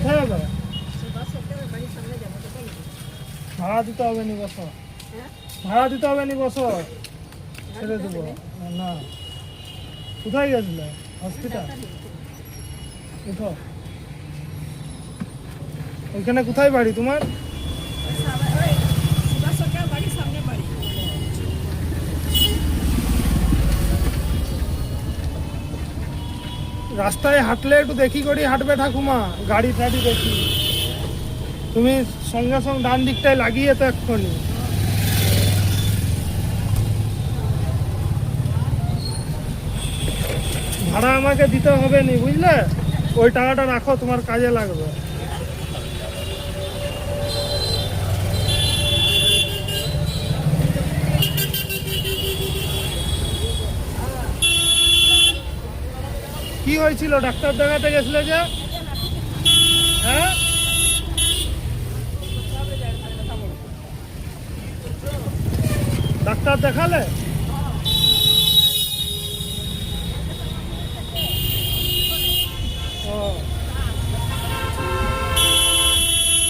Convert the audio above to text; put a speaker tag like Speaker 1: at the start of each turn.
Speaker 1: কোথায় যাবে? ভাড়া দিতে হবে নি, বসো। ভাড়া দিতে হবে নি, বসো। ছেড়ে দেবো না। কোথায় গেছিলে? হসপিটাল। উঠো। ওইখানে কোথায় বাড়ি তোমার? রাস্তায় হাঁটলে একটু দেখি করি হাঁটবে ঠাকুমা, গাড়ি টাড়ি দেখি। তুমি সঙ্গে সঙ্গে ডান দিকটায় লাগিয়ে তো এক্ষুনি। ভাড়া আমাকে দিতে হবে নি, বুঝলে? ওই টাকাটা রাখো, তোমার কাজে লাগবে। কি হয়েছিল? ডাক্তার দেখাতে গেছিলে যে? হ্যাঁ, ডাক্তার দেখালে?